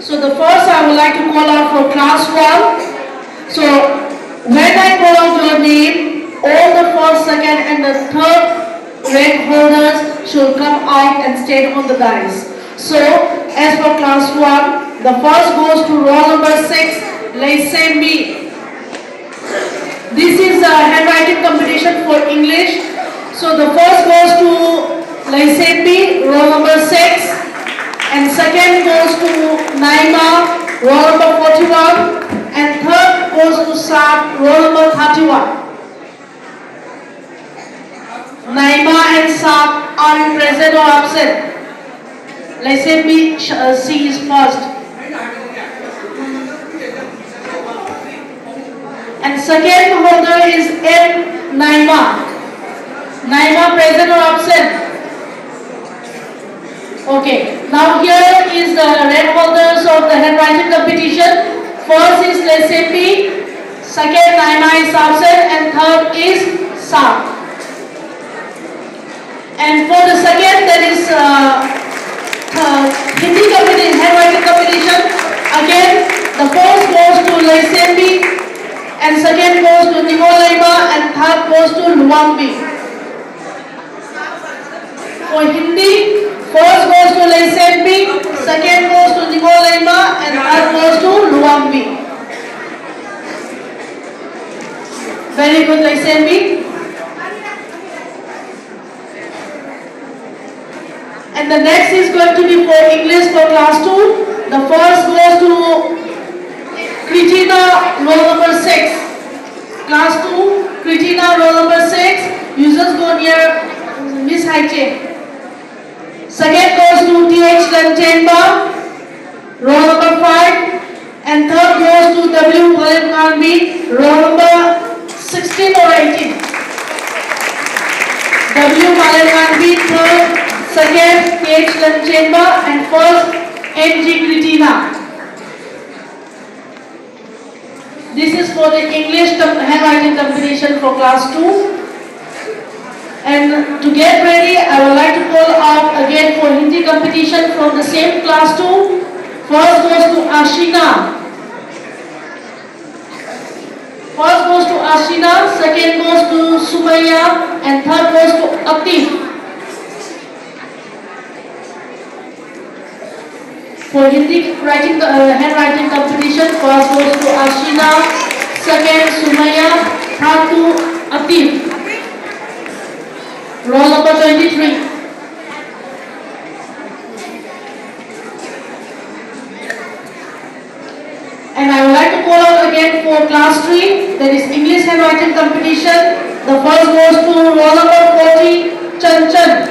So the first I would like to call out for class 1. So when I call out your name, all the first, second and the third rank holders should come out and stand on the dais. So as for class 1, the first goes to roll number 6, Laisembi. This is a handwriting competition for English. So the first goes to Laisembi, roll number 6. And second goes to Naima, roll number 41. And third goes to Saab, roll number 31. Naima and Saab are present or absent? Laisembi C is first. And second holder is M. Naima. Naima present or absent? Okay, now here is the red holders of the handwriting competition. First is Laisembi, second Naima is absent, and third is Saab. And for the second, there is Hindi competition, handwriting competition. Again, the first goes to Laisembi, and second goes to Nimolaima, and third goes to Luangbi. For Hindi, first goes to Laisembi, second goes to Nimolaima, and third goes to Luangbi. Very good, Laisembi. And the next is going to be for English for class 2. The first goes to Kritina, roll number 6. Class 2, Kritina, roll number 6. You just go near Miss Haiche. Second goes to T.H. Lanchenba, roll number 5. And third goes to W. Malenganbi, roll number 16 or 18. W. Malenganbi, third. Second, T.H. Lanchenba, and first, N.G. Kritina. This is for the English handwriting competition for class 2. And to get ready, I would like to call out again for Hindi competition from the same class 2. First goes to Ashina. First goes to Ashina, second goes to Sumaya, and third goes to Atif. For Hindi handwriting competition, first goes to Ashina, second Sumaya, third to Atif. Roll number 23. And I would like to call out again for class 3, that is English handwriting competition. The first goes to roll number 40, Chanchan.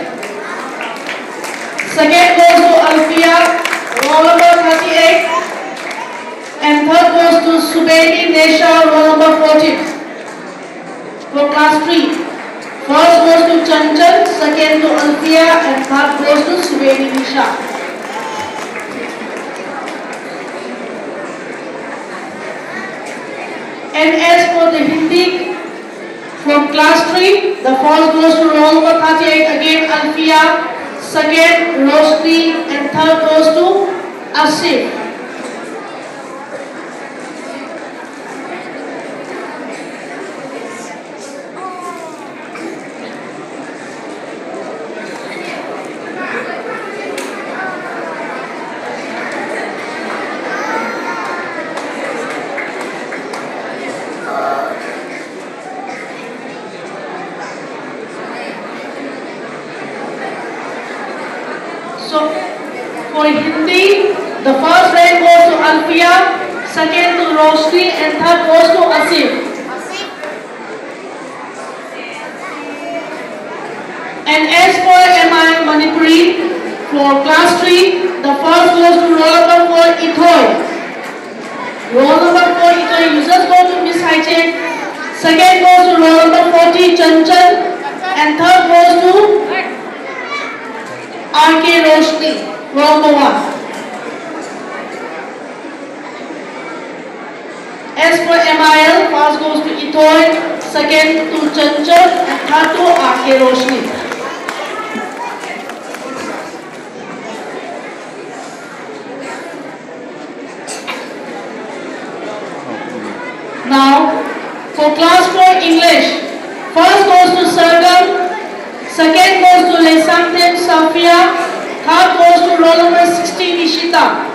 Second goes to Alfia, roll number 38. And third goes to Subaini Nesha, roll number 14. For class 3. First goes to Chanchan, second to Alfia, and third goes to Subaini Nesha. And as for the Hindi, from class 3, the first goes to roll number 38, again Alfia, second Roshni, and third goes to Asif. So, for Hindi, the first rank goes to Alfia, second to Roshni, and third goes to Asif. And as for MI Manipuri, for class 3, the first goes to roll number 4, Ithoy. Roll number 4, Ithoy, you just go to Miss Haiche. Second goes to roll number 40, Chanchan, and third goes to R.K. Roshni, roll number 1. As for MIL, first goes to Ithoy, second to Chanchan, and third to R.K. Roshni. Now, for class 4 English, first goes to Sargam, second goes to Lesamtin Safia, third goes to roll number 16 Ishita.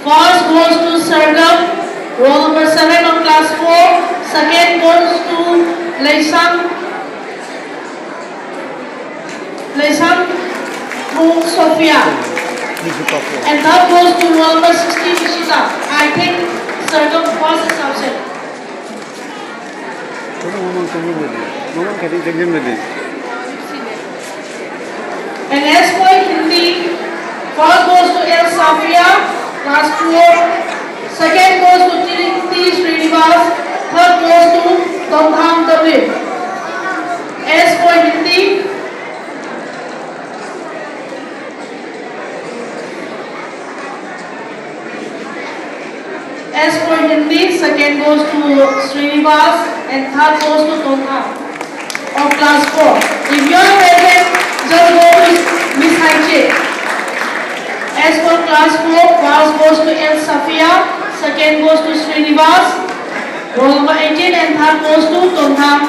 First goes to Sargam, roll number 7 of class 4, second goes to Lesam Sofia. And third goes to roll number 16 Ishita. I think Sargam first is absent. And as for Hindi, first goes to El Safia, class 4, second goes to T. Srinivas, third goes to Tomtham David. As for Hindi, second goes to Srinivas and third goes to Tomtham of class 4. If you are present, just go to Miss Haiche. As for class 4, first goes to El Safia, second goes to Srinivas, roll number 18, and third goes to Tomtham.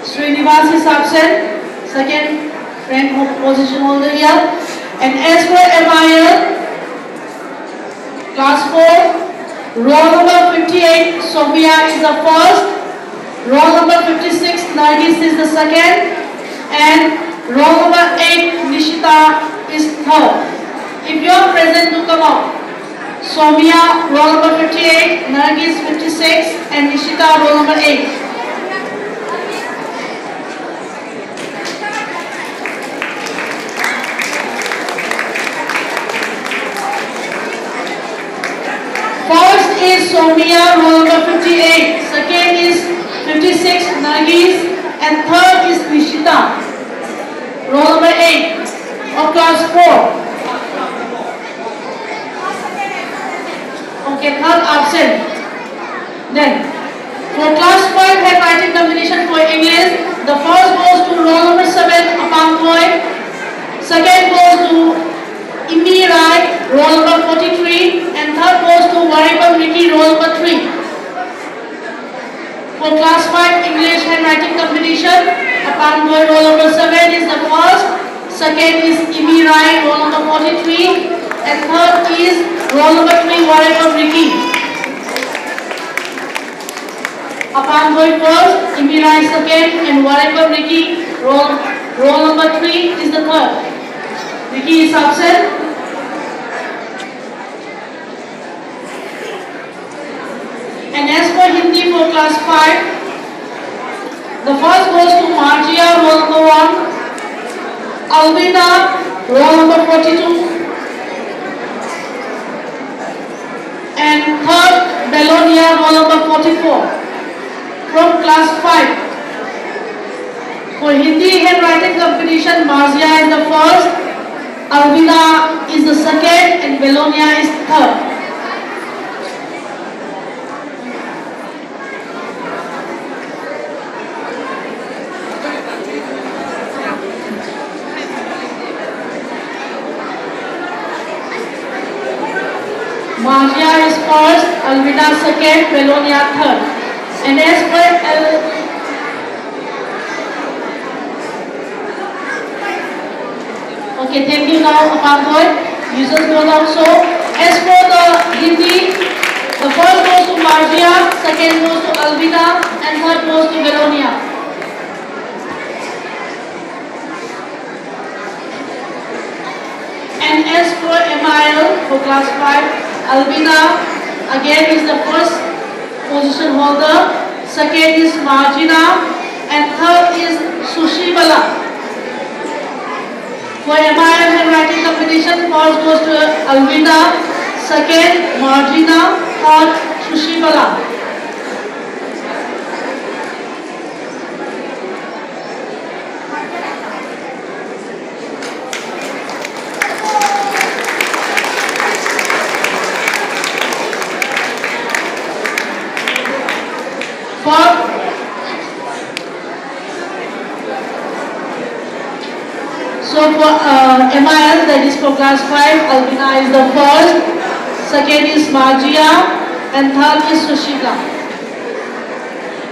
Srinivas is absent, second rank position holder here. And as for MIL, class 4, roll number 58, Sophia is the first, roll number 56, Nargis is the second, and roll number 8, Nishita is third. If you are present, to come up. Soumya, roll number 58, Nargis 56, and Nishita, roll number 8. First is Soumya, roll number 58, second is 56, Nargis, and third is Nishita, roll number 8 of class 4. Okay, third absent. Then, for class 5 handwriting competition for English, the first goes to roll number 7, Apangkoi, second goes to Imi Rai, roll number 43, and third goes to Waribam Ricky, roll number 3. For class 5 English handwriting competition, Apangkoi, roll number 7 is the first, second is Imi Rai, roll number 43, and third is roll number 3, Waribam Ricky. Apangkoi first, Imi Rai second, and Waribam Ricky, roll number 3 is the third. Ricky is absent. And as for Hindi for class 5, the first goes to Margia, roll number 1, Alvina, roll number 42, and third, Belonia, roll number 44, from class 5. For Hindi handwriting competition, Margia is the first, Alvina is the second, and Belonia is third. Margia is first, Alvina second, Belonia third. And as for okay, thank you now, Apangkoi. You just go down. So, as for the Hindi, the first goes to Margia, second goes to Alvina, and third goes to Belonia. And as for MIL for class 5, Alvina again is the first position holder, second is Margina, and third is Sushibala. For MIL handwriting competition, first goes to Alvina, second Margina, third Sushibala. So for MIL, that is for class 5, Albina is the first, second is Margia, and third is Sushila.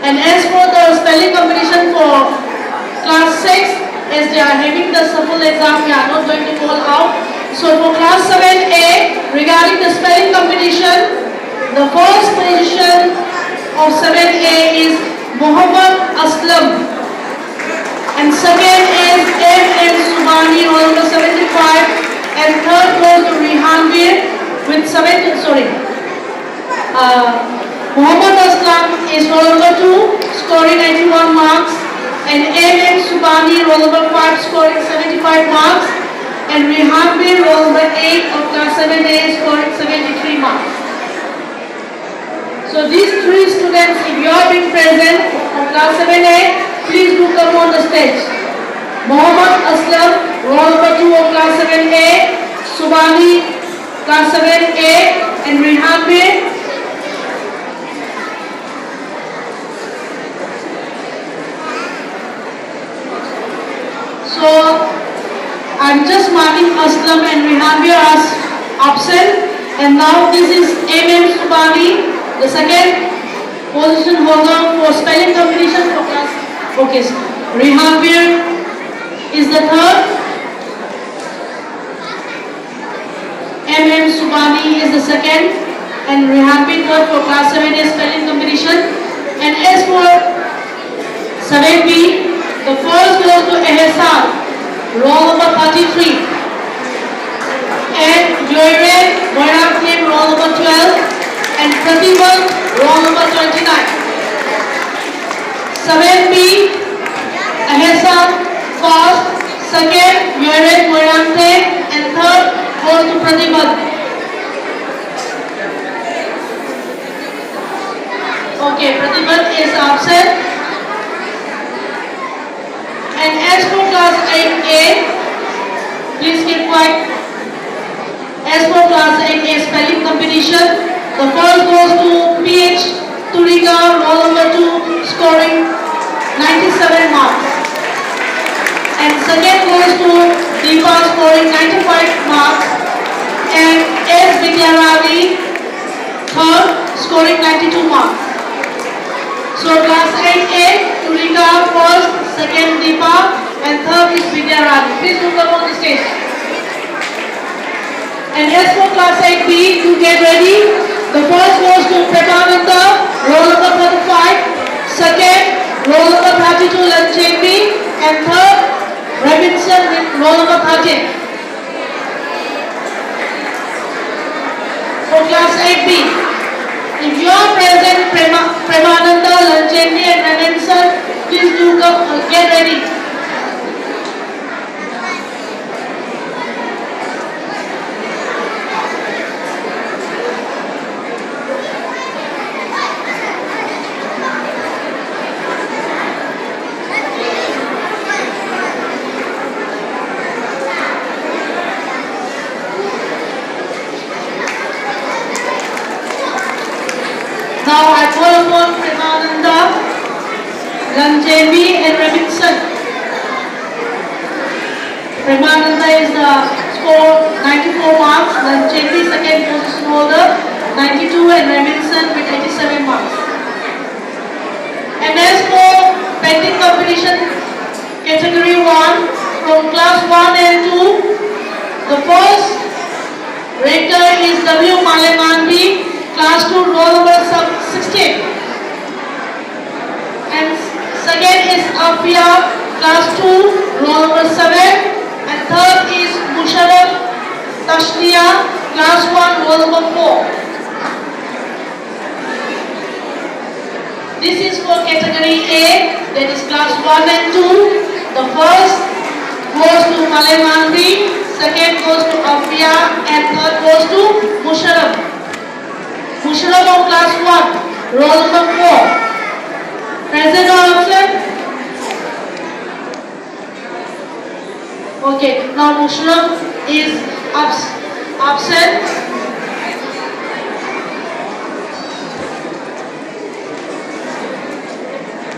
And as for the spelling competition for class 6, as they are having the sample exam, we are not going to call out. So for class 7A, regarding the spelling competition, the first position of 7A is Muhammad Aslam. And second is M.M. Subani, roll number 75. And third goes to Rihanbir with Muhammad Aslam is roll number 2, scoring 91 marks. And M.M. Subani, roll number 5, scoring 75 marks. And Rihanbir, roll number 8 of class 7A, scoring 73 marks. So these three students, if you are being present of class 7A, please do come on the stage. Muhammad Aslam, roll number 2 of class 7A, Subani, class 7A, and Rihanbir. So I'm just marking Aslam and Rihanbir as absent, and now this is M.M. Subani, the second position holder for spelling competition for class. Okay, so Rihanbir is the third. M.M. Subani is the second, and Rihanbir third for class 7A spelling competition. And as for 7B, the first goes to Ehsan, roll number 33. And Joyrek Moiram team, roll number 12. And Pratibha, roll number 29. 7B, Ehsan, first, second, Joyrek Moiram team, and third goes to Pratibha. Okay, Pratibha is absent. And as for class 8A, please keep quiet. As for class 8A spelling competition, the first goes to PH Turika, roll number 2, scoring 97 marks. And second goes to Deepa, scoring 95 marks. And S. Vidyarani, third, scoring 92 marks. So class 8A, Turika first, second Deepa, and third is Vidyarani. Please do come on the stage. And as for class 8B, to get ready, the first goes to Premananda, roll number 35, second, roll number 32, Lanchembi, and third, Robinson with roll number 13. For class 8B, if you are present, Premananda, Lanchembi, and Robinson, please do come, get ready. Now I call upon Premananda, Lanchembi, and Robinson. Premananda is the score 94 marks, Lanchembi second position holder 92, and Robinson with 87 marks. And as for painting competition category 1 from class 1 and 2, the first rater is W. Malemandi, class 2, roll number 16. And second is Afia, class 2, roll number 7. And third is Musharraf Tashnia, class 1, roll number 4. This is for category A, that is class 1 and 2. The first goes to Malemandi, second goes to Afia, and third goes to Musharraf. Musharraf of class 1, roll number 4. Present or absent? Okay, now Musharraf is absent.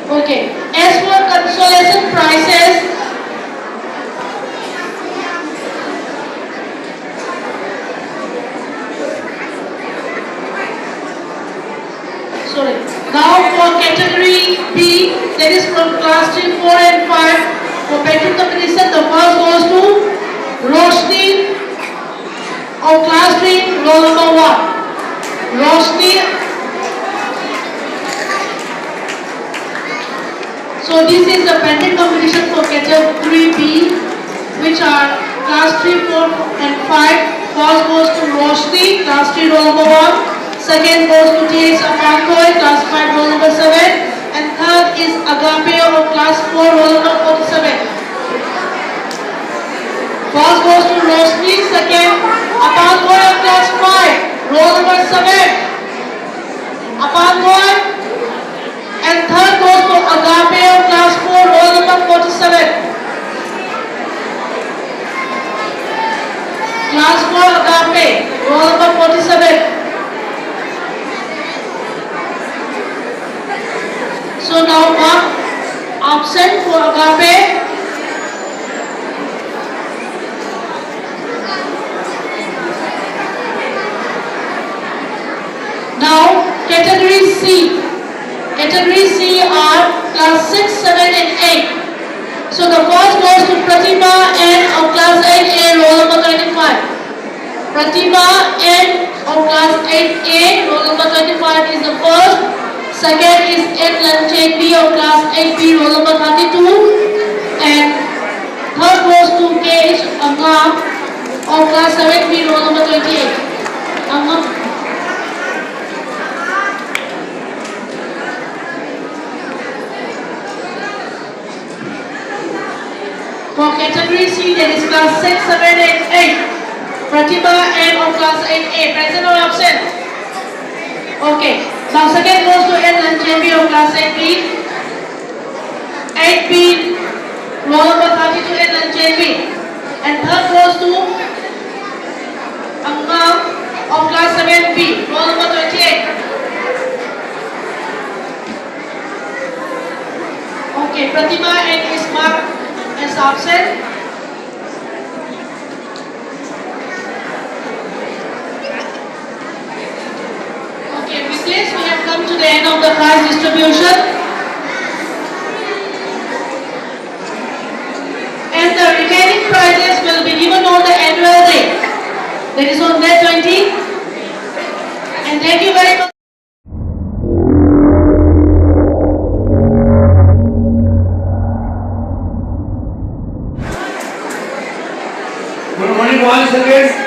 Okay, as for consolation prizes, 4 and 5 for painting competition. The first goes to Roshni of class 3, roll number 1. Roshni. So this is the painting competition for category B, which are class 3, 4 and 5. First goes to Roshni, class 3, roll number 1. Second goes to T.S. Apankoy, class 5, roll number 7. And third is Agape of class 4, roll number 47. First goes to Roshni, second Apankoy of class 5, roll number 7. Apankoy. And third goes to Agape of class 4, roll number 47. Class 4 Agape, roll number 47. So now mark absent for Agape. Now category C. Category C are class 6, 7 and 8. So the first goes to Pratima N of class 8A, roll number 25. Pratima N of class 8A, roll number 25 is the first. Second is N Lanchenbi of class 8B, roll number 32. And third goes to KH Angam of class 7B, roll number 28. Angam. For category C, that is class 6, 7 and 8. Pratima N of class 8A, present or absent? Okay. Now second goes to N Lanchenbi of class 8B. 8B, roll number 32, N Lanchenbi. And third goes to Angam of class 7B, roll number 28. Okay, Pratima N is marked as absent. Okay, with this we have come to the end of the prize distribution. And the remaining prizes will be given on the annual day. That is on May 20. And thank you very much. Good morning once again.